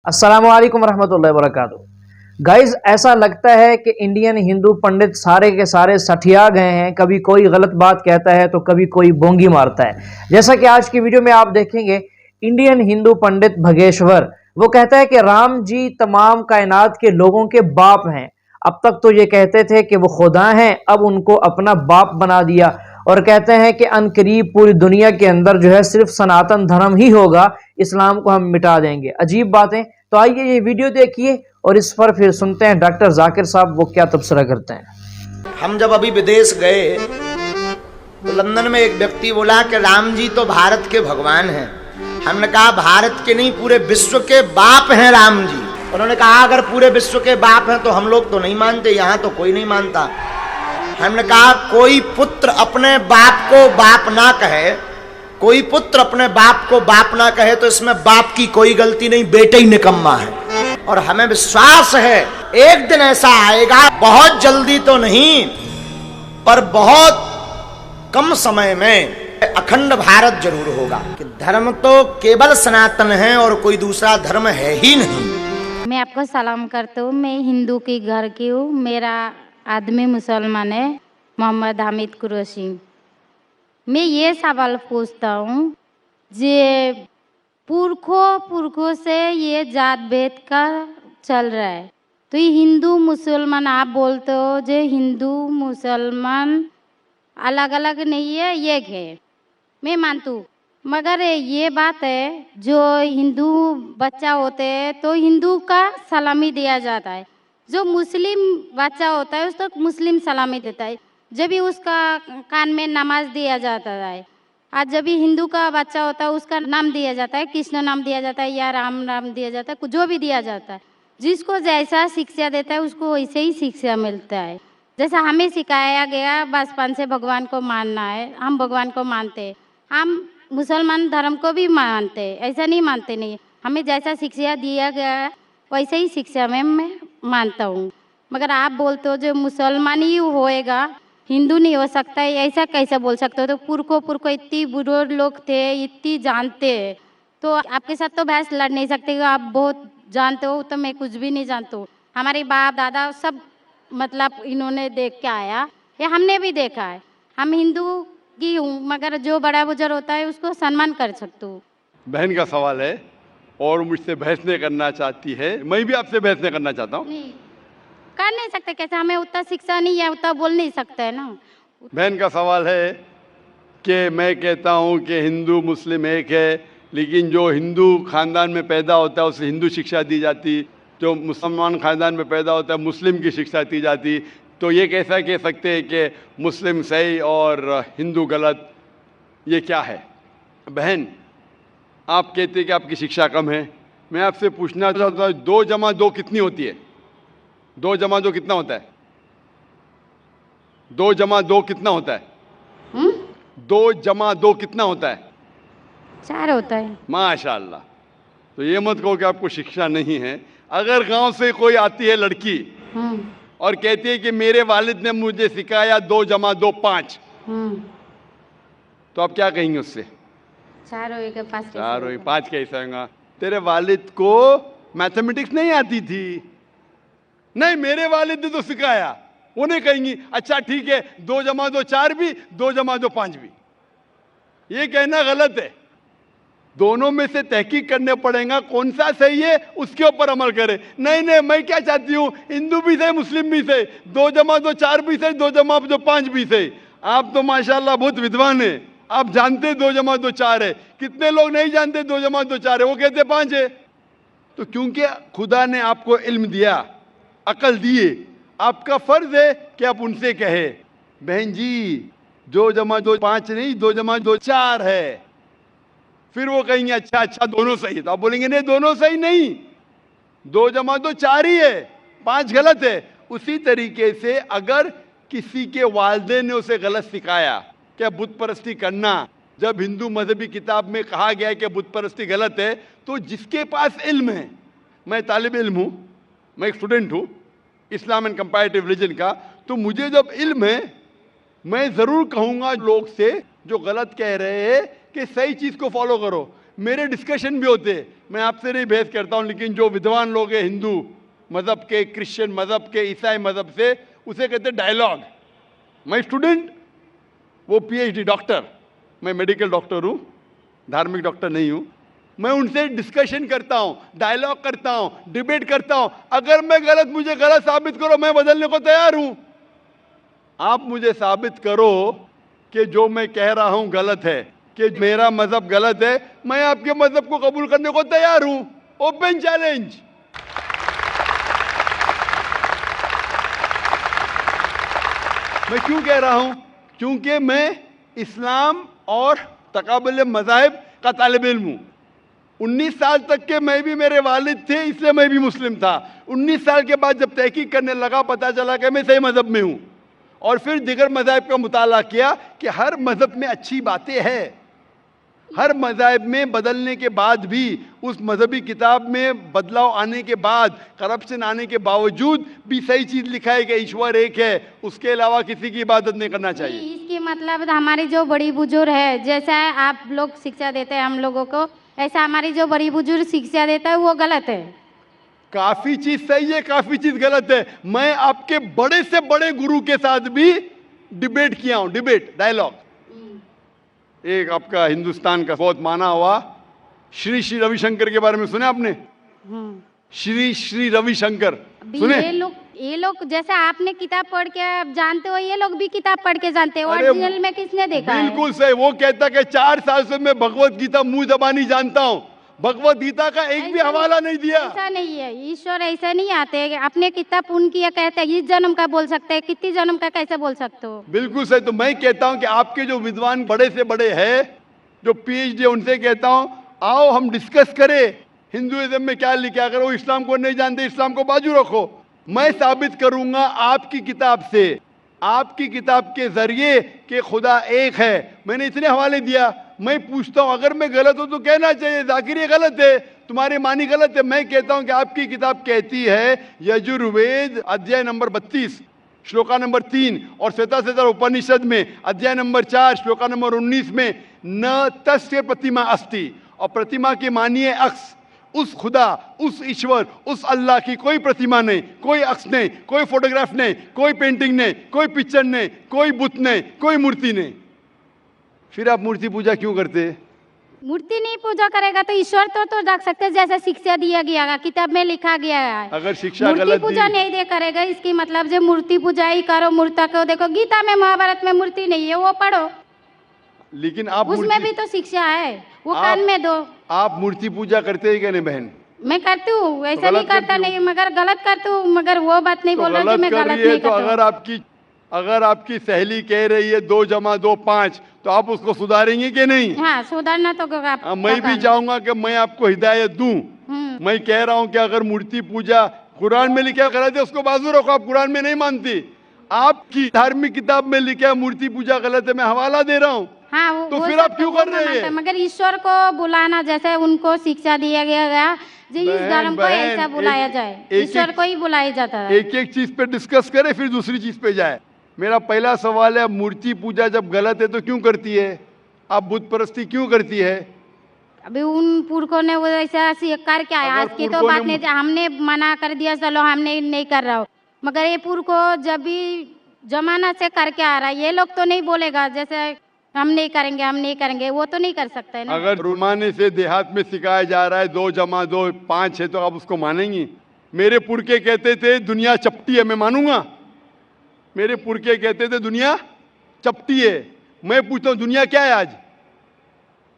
अस्सलामुअलैकुम रहमतुल्लाहि वबरकातुहू। गाइज, ऐसा लगता है कि इंडियन हिंदू पंडित सारे के सारे सठिया गए हैं। कभी कोई गलत बात कहता है तो कभी कोई बोंगी मारता है। जैसा कि आज की वीडियो में आप देखेंगे, इंडियन हिंदू पंडित भगेश्वर वो कहता है कि राम जी तमाम कायनात के लोगों के बाप हैं। अब तक तो ये कहते थे कि वो खुदा हैं, अब उनको अपना बाप बना दिया और कहते हैं कि अनकरीब पूरी दुनिया के अंदर जो है सिर्फ सनातन धर्म ही होगा, इस्लाम को हम मिटा देंगे। अजीब बातें। तो आइए ये वीडियो देखिए और इस पर फिर सुनते हैं डॉक्टर जाकिर साहब वो क्या तबसरा करते हैं। हम जब अभी विदेश गए तो लंदन में एक व्यक्ति बोला कि राम जी तो भारत के भगवान हैं। हमने कहा भारत के नहीं, पूरे विश्व के बाप हैं राम जी। उन्होंने कहा अगर पूरे विश्व के बाप हैं तो हम लोग तो नहीं मानते, यहाँ तो कोई नहीं मानता। हमने कहा कोई पुत्र अपने बाप को बाप ना कहे, कोई पुत्र अपने बाप को बाप ना कहे तो इसमें बाप की कोई गलती नहीं, बेटे ही निकम्मा है। और हमें विश्वास है एक दिन ऐसा आएगा, बहुत जल्दी तो नहीं पर बहुत कम समय में अखंड भारत जरूर होगा कि धर्म तो केवल सनातन है और कोई दूसरा धर्म है ही नहीं। मैं आपको सलाम करता हूँ। मैं हिंदू की घर की हूँ। मेरा आदमी मुसलमान है, मोहम्मद हामिद कुरैशी। मैं ये सवाल पूछता हूँ, जे पुरखों से ये जात भेद का चल रहा है, तो ये हिंदू मुसलमान आप बोलते हो, जो हिंदू मुसलमान अलग अलग नहीं है, एक है। मैं मानती हूँ, मगर ये बात है जो हिंदू बच्चा होते हैं तो हिंदू का सलामी दिया जाता है, जो मुस्लिम बच्चा होता है उसको मुस्लिम सलामी देता है। जब भी उसका कान में नमाज दिया जाता है, आज जब भी हिंदू का बच्चा होता है उसका नाम दिया जाता है, कृष्ण नाम दिया जाता है या राम नाम दिया जाता है, जो भी दिया जाता है। जिसको जैसा शिक्षा देता है उसको वैसे ही शिक्षा मिलता है। जैसा हमें सिखाया गया बचपन से भगवान को मानना है, हम भगवान को मानते हैं, हम मुसलमान धर्म को भी मानते हैं, ऐसा नहीं मानते नहीं। हमें जैसा शिक्षा दिया गया है वैसे ही शिक्षा में मैं मानता हूँ। मगर आप बोलते हो जो मुसलमान ही होएगा, हिंदू नहीं हो सकता है, ऐसा कैसे बोल सकते हो? तो पुरखों इतनी बुजुर्ग लोग थे, इतनी जानते हैं, तो आपके साथ तो बहस लड़ नहीं सकते। आप बहुत जानते हो, तो मैं कुछ भी नहीं जानता हूँ। हमारे बाप दादा सब मतलब इन्होंने देख के आया, या हमने भी देखा है। हम हिंदू की हूँ, मगर जो बड़ा बुजुर्ग होता है उसको सम्मान कर सकता हूँ। बहन का सवाल है और मुझसे बहस नहीं करना चाहती है, मैं भी आपसे बहस नहीं करना चाहता हूँ। नहीं कर नहीं सकते, कैसे? हमें उतना शिक्षा नहीं है, उतना बोल नहीं सकते है ना। बहन का सवाल है कि मैं कहता हूँ कि हिंदू मुस्लिम एक है, लेकिन जो हिंदू खानदान में पैदा होता है उसे हिंदू शिक्षा दी जाती, जो मुसलमान खानदान में पैदा होता है मुस्लिम की शिक्षा दी जाती। तो ये कैसा कह सकते हैं कि मुस्लिम सही और हिंदू गलत? ये क्या है? बहन, आप कहते हैं कि आपकी शिक्षा कम है। मैं आपसे पूछना चाहता हूँ, 2 जमा 2 कितनी होती है? 2 जमा 2 कितना होता है? 2 जमा 2 कितना होता है? 2 जमा 2 कितना होता है? 4 होता है। माशाल्लाह। तो ये मत कहो कि आपको शिक्षा नहीं है। अगर गांव से कोई आती है लड़की और कहती है कि मेरे वालिद ने मुझे सिखाया 2 जमा 2 5, तो आप क्या कहेंगे उससे? 4 होएगा 5 4 हो 5 कैसे होगा? तेरे वालिद को मैथमेटिक्स नहीं आती थी? नहीं, मेरे वालिद ने तो सिखाया। उन्हें कहेंगी अच्छा ठीक है, 2 जमा 2 4 भी, 2 जमा 2 5 भी। ये कहना गलत है। दोनों में से तहकीक करने पड़ेगा, कौन सा सही है उसके ऊपर अमल करें। नहीं, मैं क्या चाहती हूँ, हिंदू भी सही मुस्लिम भी सही, 2 जमा 2 4 भी सही, 2 जमा 2 5 भी सही। आप तो माशाल्लाह बहुत विद्वान है, आप जानते 2 जमा 2 4 है। कितने लोग नहीं जानते 2 जमा 2 4 है, वो कहते 5 है। तो क्योंकि खुदा ने आपको इल्म दिया, अकल दिए, आपका फर्ज है कि आप उनसे कहे बहन जी 2 जमा 2 5 नहीं, 2 जमा 2 4 है। फिर वो कहेंगे अच्छा दोनों सही है। तो आप बोलेंगे नहीं, दोनों सही नहीं, 2 जमा 2 4 ही है, 5 गलत है। उसी तरीके से अगर किसी के वालिदैन ने उसे गलत सिखाया क्या बुत परस्ती करना, जब हिंदू मजहबी किताब में कहा गया है कि बुत परस्ती गलत है, तो जिसके पास इल्म है, मैं तालिब इल्म हूँ, मैं एक स्टूडेंट हूँ इस्लाम एंड कंपैरेटिव रिलीजन का, तो मुझे जब इल्म है मैं ज़रूर कहूँगा लोग से जो गलत कह रहे हैं कि सही चीज़ को फॉलो करो। मेरे डिस्कशन भी होते मैं आपसे नहीं बहस करता हूं, लेकिन जो विद्वान लोग हैं हिंदू मजहब के, क्रिश्चियन मजहब के, ईसाई मजहब से, उसे कहते हैं डायलॉग। मैं स्टूडेंट, वो पीएचडी डॉक्टर, मैं मेडिकल डॉक्टर हूं, धार्मिक डॉक्टर नहीं हूं। मैं उनसे डिस्कशन करता हूं, डायलॉग करता हूं, डिबेट करता हूं। अगर मैं गलत, मुझे गलत साबित करो, मैं बदलने को तैयार हूं। आप मुझे साबित करो कि जो मैं कह रहा हूं गलत है, कि मेरा मजहब गलत है, मैं आपके मजहब को कबूल करने को तैयार हूं। Open challenge. मैं क्यों कह रहा हूं? क्योंकि मैं इस्लाम और तकाबुल मज़ाहिब का तालिब इल्म हूं। 19 साल तक के मैं भी, मेरे वालिद थे, इसलिए मैं भी मुस्लिम था। 19 साल के बाद जब तहकीक करने लगा, पता चला कि मैं सही मजहब में हूं। और फिर दिगर मज़ाहिब का मुताला किया कि हर मजहब में अच्छी बातें हैं। हर मज़ाहिब में बदलने के बाद भी, उस मजहबी किताब में बदलाव आने के बाद, करप्शन आने के बावजूद भी सही चीज़ लिखा है कि ईश्वर एक है, उसके अलावा किसी की इबादत नहीं करना चाहिए। इसके मतलब हमारी जो बड़ी बुजुर्ग है, जैसा आप लोग शिक्षा देते हैं हम लोगों को, ऐसा हमारी जो बड़ी बुजुर्ग शिक्षा देता है वो गलत है। काफी चीज सही है, काफी चीज गलत है। मैं आपके बड़े से बड़े गुरु के साथ भी डिबेट किया हूं, डिबेट, डायलॉग। एक आपका हिंदुस्तान का बहुत माना हुआ श्री श्री रविशंकर के बारे में सुने आपने? श्री श्री रविशंकर सुने? ये लोग जैसे आपने किताब पढ़ के आप जानते हो, ये लोग भी किताब पढ़ के जानते हो। अरे ओरिजिनल में किसने देखा है? बिल्कुल सही। वो कहता कि 4 साल से मैं भगवत गीता मुंह जबानी जानता हूं, भगवत गीता का एक भी हवाला नहीं दिया। ऐसा नहीं है, ईश्वर ऐसा नहीं आते। अपने कितना पुण्य किया कहते हैं, इस जन्म का बोल सकते हैं, कितनी जन्म का कैसे बोल सकते हो? बिल्कुल सही। तो मैं कहता हूं कि आपके जो विद्वान बड़े से बड़े हैं, जो पीएचडी, उनसे कहता हूं आओ हम डिस्कस करें हिंदुइज्म में क्या लिखा। अगर वो इस्लाम को नहीं जानते, इस्लाम को बाजू रखो। मैं साबित करूंगा आपकी किताब से, आपकी किताब के जरिए कि खुदा एक है। मैंने इतने हवाले दिया। मैं पूछता हूं अगर मैं गलत हूं तो कहना चाहिए जाकिर ये गलत है, तुम्हारी मानी गलत है। मैं कहता हूं कि आपकी किताब कहती है यजुर्वेद अध्याय नंबर 32 श्लोका नंबर 3 और श्वेताश्वेतर उपनिषद में अध्याय नंबर 4 श्लोका नंबर 19 में न तस्य प्रतिमा अस्ति, और प्रतिमा की मानिए अक्स। उस खुदा, उस ईश्वर, उस अल्लाह की कोई प्रतिमा नहीं, कोई अक्स नहीं, कोई फोटोग्राफ नहीं, कोई पेंटिंग नहीं, कोई पिक्चर नहीं, कोई बुत नहीं, कोई मूर्ति नहीं। फिर आप मूर्ति पूजा क्यों करते हैं? मूर्ति नहीं पूजा करेगा तो ईश्वर तो रख सकते हैं, जैसे शिक्षा दिया गया है, किताब में लिखा गया है। अगर शिक्षा मूर्ति गलत पूजा दी, नहीं दे करेगा, इसकी मतलब जो मूर्ति पूजा ही करो, मूर्ता को देखो, गीता में महाभारत में मूर्ति नहीं है, वो पढ़ो, लेकिन आप उसमें भी तो शिक्षा है, वो कान में दो। आप मूर्ति पूजा करते हैं क्या नहीं बहन? मैं करती हूँ, ऐसा गलत नहीं करता करती नहीं, मगर गलत करती हूँ। मगर वो बात नहीं बोल रहा कि मैं कर गलत रही है नहीं तो करती हूँ। अगर आपकी सहेली कह रही है 2 + 2 5, तो आप उसको सुधारेंगे कि नहीं? हाँ, सुधारना तो मैं भी चाहूंगा कि मैं आपको हिदायत दूं। मैं कह रहा हूं कि अगर मूर्ति पूजा कुरान में लिखा गलत है, उसको बाजू रखो। आप कुरान में नहीं मानती, आपकी धार्मिक किताब में लिखा है मूर्ति पूजा गलत है, मैं हवाला दे रहा हूं। हाँ, तो फिर आप क्यों कर रहे हैं? मगर ईश्वर को बुलाना, जैसे उनको शिक्षा दिया गया जी, इस धर्म को ऐसा बुलाया जाए, ईश्वर को ही बुलाया जाता है। एक एक चीज पे डिस्कस करे, फिर दूसरी चीज पे जाए। मेरा पहला सवाल है, मूर्ति पूजा जब गलत है तो क्यों करती है? आप बुत परस्ती क्यों करती है? अभी उन पुरखों ने वो ऐसा कर क्या है, आज की तो बात नहीं, हमने मना कर दिया, चलो हमने नहीं कर रहा हो। मगर ये पुरखों जब भी जमाना से करके आ रहा है, ये लोग तो नहीं बोलेगा जैसे हम नहीं करेंगे, हम नहीं करेंगे, वो तो नहीं कर सकता है ना। अगर रुमाने से देहात में सिखाया जा रहा है 2 + 2 5 है, तो आप उसको मानेंगी? मेरे पुरखे कहते थे दुनिया चपटी है, मैं मानूंगा? मेरे पुरखे कहते थे दुनिया चपटी है। मैं पूछता हूँ दुनिया क्या है आज?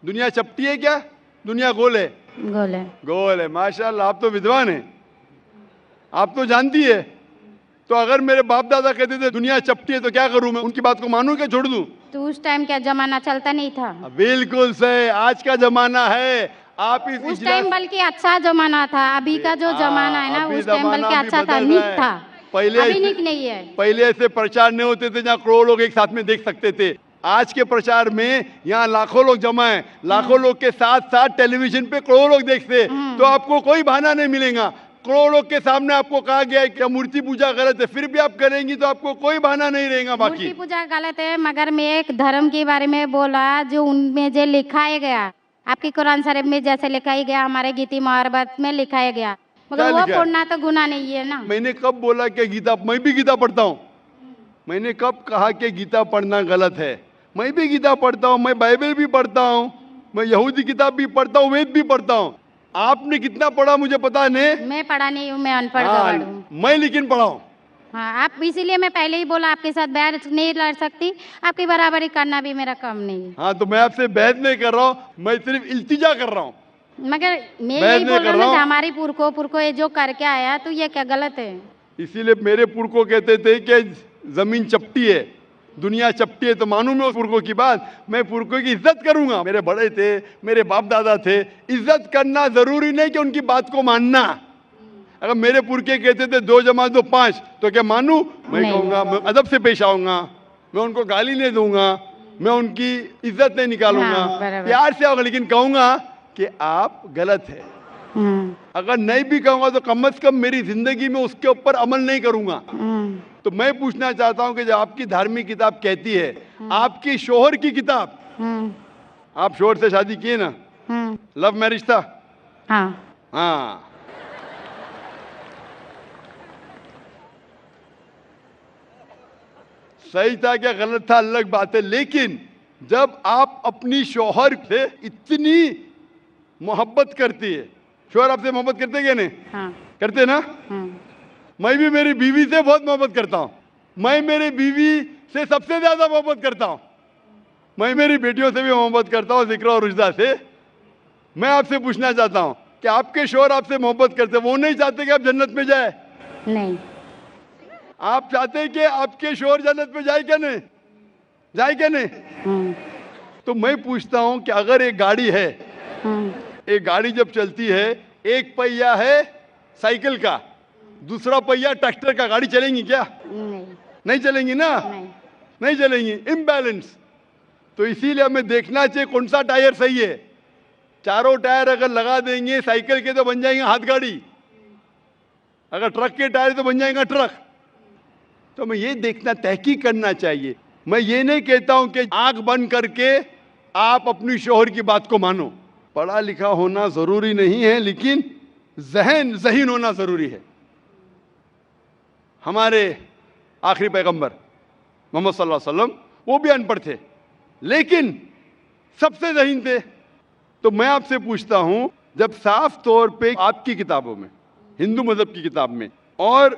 दुनिया चपटी है क्या? दुनिया गोल है? गोल है। गोल है। माशाल्लाह, आप तो विद्वान हैं, आप तो जानती है। तो अगर मेरे बाप दादा कहते थे दुनिया चपटी है तो क्या करूं मैं? उनकी बात को मानूं क्या छोड़ दूं? तो उस टाइम क्या जमाना चलता नहीं था? बिल्कुल सही, आज का जमाना है। आप उस टाइम बल्कि अच्छा जमाना था, अभी का जो जमाना है ना, उस टाइम बल्कि अच्छा था, नीक था। पहले अभी नीक नहीं है। पहले ऐसे प्रचार नहीं होते थे जहाँ करोड़ों लोग एक साथ में देख सकते थे। आज के प्रचार में यहाँ लाखों लोग जमा है, लाखों लोग के साथ साथ टेलीविजन पे करोड़ों लोग देखते, तो आपको कोई बहाना नहीं मिलेगा। करोड़ों लोग के सामने आपको कहा गया है कि मूर्ति पूजा गलत है, फिर भी आप करेंगी तो आपको कोई बहाना नहीं रहेगा। बाकी मूर्ति पूजा गलत है, मगर मैं एक धर्म के बारे में बोला जो उनमें जो लिखा गया आपकी कुरान शरीफ में जैसे लिखा ही गया, हमारे गीति मोहब्बत में लिखाया गया, मगर क्या वो लिखा है? पढ़ना तो गुनाह नहीं है ना। मैंने कब बोला कि गीता, मैं भी गीता पढ़ता हूँ? मैंने कब कहा कि गीता पढ़ना गलत है? मैं भी गीता पढ़ता हूँ, मैं बाइबल भी पढ़ता हूँ, मैं यहूदी किताब भी पढ़ता हूँ, वेद भी पढ़ता हूँ। आपने कितना पढ़ा मुझे पता नहीं। मैं पढ़ा नहीं हूँ, मैं अनपढ़ हाँ, गवार हूँ। मैं लेकिन पढ़ा हूँ। हाँ, आप इसीलिए मैं पहले ही बोला आपके साथ बहस नहीं लड़ सकती, आपकी बराबरी करना भी मेरा काम नहीं है। हाँ, तो मैं आपसे बहस नहीं कर रहा हूँ, मैं सिर्फ इल्तिजा कर रहा हूँ। मगर मैं बहस यही नहीं बोल कर रहा रहा हूँ हूँ। ना, हमारी पुरखों ये जो करके आया तो ये क्या गलत है? इसीलिए मेरे पुरखों कहते थे कि जमीन चपटी है, दुनिया चपटी है, तो मानूं मैं उस पुरखों की बात। मैं पुरखों की इज्जत करूंगा, मेरे बड़े थे, मेरे बाप दादा थे। इज्जत करना जरूरी नहीं कि उनकी बात को मानना। अगर मेरे पुरखे कहते थे 2 + 2 = 5, तो क्या मानूं? मैं नहीं। कहूंगा, मैं अदब से पेश आऊंगा, मैं उनको गाली नहीं दूंगा, मैं उनकी इज्जत नहीं निकालूंगा, हाँ, बराबर। प्यार से आऊंगा, लेकिन कहूंगा कि आप गलत है। अगर नहीं भी कहूंगा तो कम से कम मेरी जिंदगी में उसके ऊपर अमल नहीं करूंगा। तो मैं पूछना चाहता हूं कि जब आपकी धार्मिक किताब कहती है, आपकी शोहर की किताब, आप शोहर से शादी किए ना? लव मैरिज था? हाँ, हाँ। सही था क्या गलत था अलग बात है, लेकिन जब आप अपनी शोहर से इतनी मोहब्बत करती है, शोहर आपसे मोहब्बत करते क्या नहीं? हाँ, करते ना? मैं भी मेरी बीवी से बहुत मोहब्बत करता हूँ। मैं मेरी बीवी से सबसे ज्यादा मोहब्बत करता हूँ। मैं मेरी बेटियों से भी मोहब्बत करता हूँ, जिक्र और रुजदा से। मैं आपसे पूछना चाहता हूँ कि आपके शोहर आपसे मोहब्बत करते, वो नहीं चाहते कि आप जन्नत में जाए? नहीं, आप चाहते हैं कि आपके शोहर जन्नत में जाए क्या नहीं? जाए क्या नहीं? तो मैं पूछता हूं कि अगर एक गाड़ी है, एक गाड़ी जब चलती है, एक पहिया है साइकिल का, दूसरा पहिया ट्रैक्टर का, गाड़ी चलेंगी क्या? नहीं, नहीं चलेंगी ना? नहीं। नहीं चलेंगी, इम्बैलेंस। तो इसीलिए हमें देखना चाहिए कौन सा टायर सही है। चारों टायर अगर लगा देंगे साइकिल के तो बन जाएंगे हाथ गाड़ी, अगर ट्रक के टायर तो बन जाएगा ट्रक। तो हमें ये देखना, तहकीक करना चाहिए। मैं ये नहीं कहता हूं कि आंख बंद करके आप अपनी शोहर की बात को मानो। पढ़ा लिखा होना जरूरी नहीं है, लेकिन ज़हीन होना जरूरी है। हमारे आखिरी पैगंबर मोहम्मद सल्लल्लाहु अलैहि वसल्लम, वो भी अनपढ़ थे, लेकिन सबसे ज़हीन थे। तो मैं आपसे पूछता हूं, जब साफ तौर पे आपकी किताबों में, हिंदू मजहब की किताब में और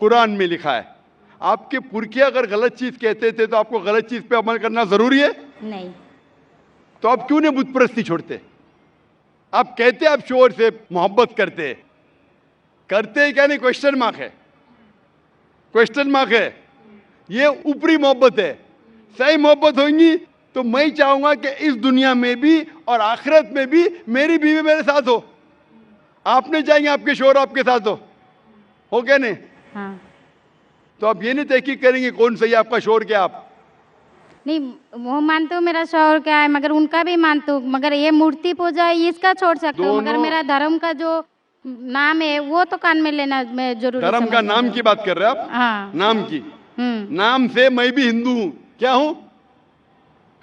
कुरान में लिखा है, आपके पुरखे अगर गलत चीज कहते थे तो आपको गलत चीज पे अमल करना जरूरी है? नहीं। तो आप क्यों नहीं बुत परस्ती छोड़ते? आप कहते आप शोहर से मोहब्बत करते क्या नहीं? क्वेश्चन मार्क है, क्वेश्चन मार्क है। ये ऊपरी मोहब्बत है। सही मोहब्बत होगी तो मैं चाहूंगा कि इस दुनिया में भी और आखिरत में भी मेरी बीवी मेरे साथ हो। आप नहीं चाहेंगे आपके शोहर आपके साथ हो क्या नहीं? हाँ, तो आप ये नहीं तहकीक करेंगे कौन सही आपका शोहर क्या? आप नहीं, वो मानते हो मेरा शौहर क्या है, मगर उनका भी मानते हो, मगर ये मूर्ति पूजा है इसका छोड़ सकते हो, मगर मेरा धर्म का जो नाम है वो तो कान में लेना मैं जरूरी धर्म का नाम की बात कर रहे हैं आप? हाँ, नाम की। नाम से मैं भी हिंदू हूं। क्या हूं?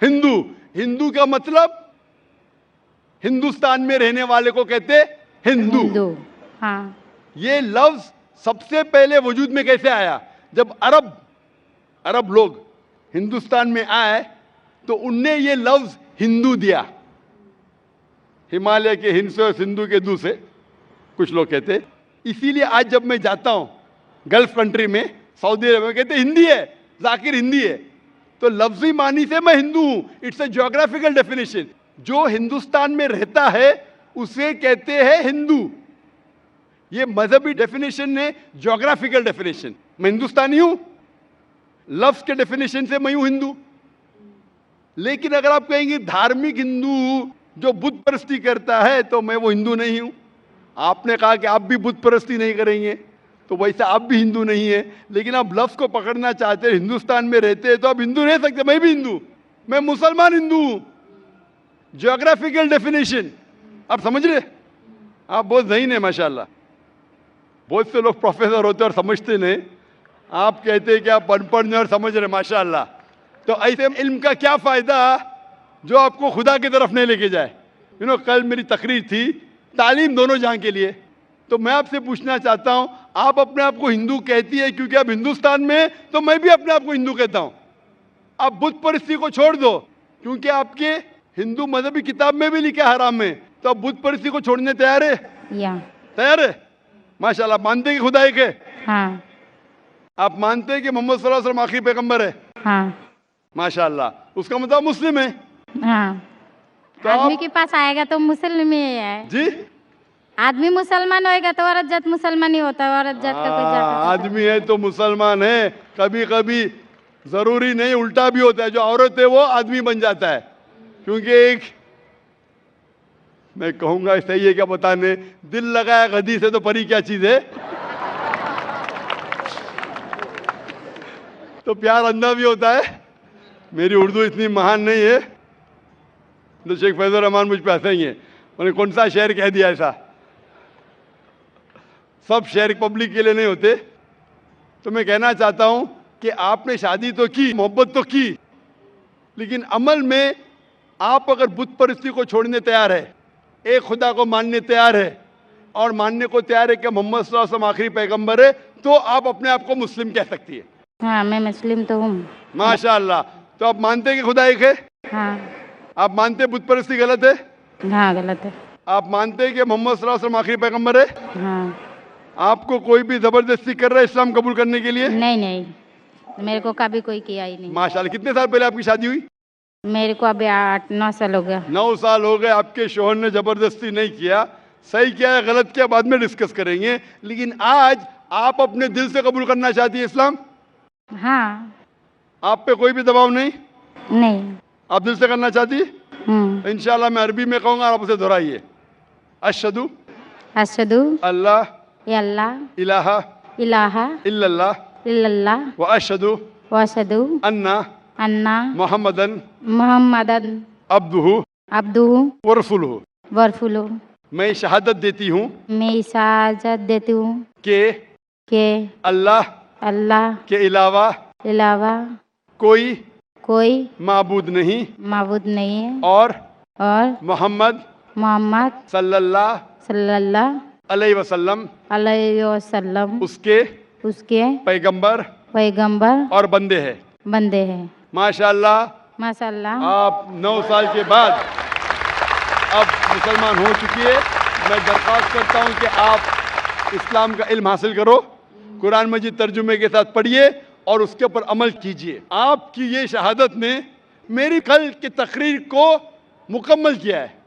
हिंदू। हिंदू का मतलब हिंदुस्तान में रहने वाले को कहते हिंदू। हाँ, ये लफ्ज सबसे पहले वजूद में कैसे आया? जब अरब लोग हिंदुस्तान में आए तो उनने ये लफ्ज हिंदू दिया। हिमालय के हिंद से और सिंधु के दू से कुछ लोग कहते। इसीलिए आज जब मैं जाता हूं गल्फ कंट्री में, सऊदी अरब में, कहते हिंदी है, जाकिर हिंदी है। तो लफ्जी मानी से मैं हिंदू हूं। It's a geographical definition. जो हिंदुस्तान में रहता है उसे कहते हैं हिंदू। ये मजहबी डेफिनेशन है, ज्योग्राफिकल डेफिनेशन। मैं हिंदुस्तानी हूं, लफ्ज के डेफिनेशन से मैं हूं हिंदू। लेकिन अगर आप कहेंगे धार्मिक हिंदू जो बुत परस्ती करता है, तो मैं वो हिंदू नहीं हूं। आपने कहा कि आप भी बुत परस्ती नहीं करेंगे, तो वैसे आप भी हिंदू नहीं है। लेकिन आप लफ्ज को पकड़ना चाहते हैं, हिंदुस्तान में रहते हैं तो आप हिंदू रह सकते। मैं भी हिंदू, मैं मुसलमान हिंदू हूं। ज्योग्राफिकल डेफिनेशन आप समझ रहे? आप बहुत ज़हीन है माशाल्लाह। बहुत से लोग प्रोफेसर होते और समझते नहीं। आप कहते हैं कि आप अनपढ़ नहीं और समझ रहे, माशाल्लाह। तो ऐसे इल्म का क्या फायदा जो आपको खुदा की तरफ नहीं लेके जाए? कल मेरी तकरीर थी तालीम दोनों जहां के लिए। तो मैं आपसे पूछना चाहता हूं, आप अपने आप को हिंदू कहती है क्योंकि आप हिंदुस्तान में हैं, तो मैं भी अपने आप को हिंदू कहता हूं। आप बुत परिस्थिति को छोड़ दो, क्योंकि आपके हिंदू मजहबी किताब में भी लिखा है हराम है, तो आप बुत परिस्थिति को छोड़ने तैयार है? या तैयार है? माशाल्लाह। मानते हैं कि खुदा एक है? हाँ आप मानते हैं कि मोहम्मद सल्लल्लाहु अलैहि वसल्लम आखिरी पैगंबर है? हाँ माशाल्लाह। उसका मतलब मुस्लिम है? हाँ। तो आदमी आप- के पास आएगा तो मुसलमान ही है। जी, आदमी मुसलमान होएगा तो औरत जात मुसलमान ही होता है, औरत जात का कोई जात आदमी है तो मुसलमान है। कभी कभी जरूरी नहीं, उल्टा भी होता है, जो औरत है वो आदमी बन जाता है। क्योंकि एक, मैं कहूंगा सही है क्या बताने, दिल लगाया गधी से तो परी क्या चीज है। तो प्यार अंधा भी होता है। मेरी उर्दू इतनी महान नहीं है, तो शेख फैजुर रहमान मुझ पे हंसे ही है। उन्होंने कौन सा शेर कह दिया ऐसा? सब शेर पब्लिक के लिए नहीं होते। तो मैं कहना चाहता हूं कि आपने शादी तो की, मोहब्बत तो की, लेकिन अमल में आप अगर बुत परिस्थिति को छोड़ने तैयार है, एक खुदा को मानने तैयार है और मानने को तैयार है कि मोहम्मद सल्लल्लाहु अलैहि वसल्लम आखिरी पैगंबर है, तो आप अपने आप को मुस्लिम कह सकती है। हाँ मैं मुस्लिम तो हूँ। माशाअल्लाह। तो आप मानते हैं कि खुदा एक है? हाँ आप मानते हैं बुत परिस्थिति गलत है? हाँ गलत है। आप मानते हैं कि मोहम्मद सल्लल्लाहु अलैहि वसल्लम आखिरी पैगंबर है? हाँ आपको कोई भी जबरदस्ती कर रहा है इस्लाम कबूल करने के लिए? नहीं नहीं, मेरे को कभी कोई किया ही नहीं। माशाल्लाह। कितने साल पहले आपकी शादी हुई? मेरे को अभी 8-9 साल हो गया। 9 साल हो गए। आपके शोहर ने जबरदस्ती नहीं किया। सही किया है गलत किया बाद में डिस्कस करेंगे, लेकिन आज आप अपने दिल से कबूल करना चाहती है इस्लाम? हाँ। आप पे कोई भी दबाव नहीं? नहीं। आप दिल से करना चाहती? इंशाल्लाह मैं अरबी में कहूंगा, आप उसे दोहराइए। अशहदु अशहदु अल्लाह अल्लाह इलाहा इलाहा इल्लल्लाह इल्लल्लाह व अशहदु व अशहदु अन्ना अन्ना मुहम्मदन मुहम्मदन अब्दुहु अब्दुहु व रसूलुहु। व रसूलुहु। मैं शहादत देती हूँ मैं इजाज़त देती हूँ कि अल्लाह के अलावा कोई माबूद नहीं माबूद नहीं है और और मोहम्मद सल्लल्लाहु अलैहि वसल्लम उसके पैगंबर और बंदे हैं। माशाअल्लाह। आप 9 साल के बाद अब मुसलमान हो चुकी है। मैं दरख्वास्त करता हूं कि आप इस्लाम का इल्म हासिल करो, कुरान मजीद तर्जुमे के साथ पढ़िए और उसके ऊपर अमल कीजिए। आपकी ये शहादत ने मेरी कल की तकरीर को मुकम्मल किया है।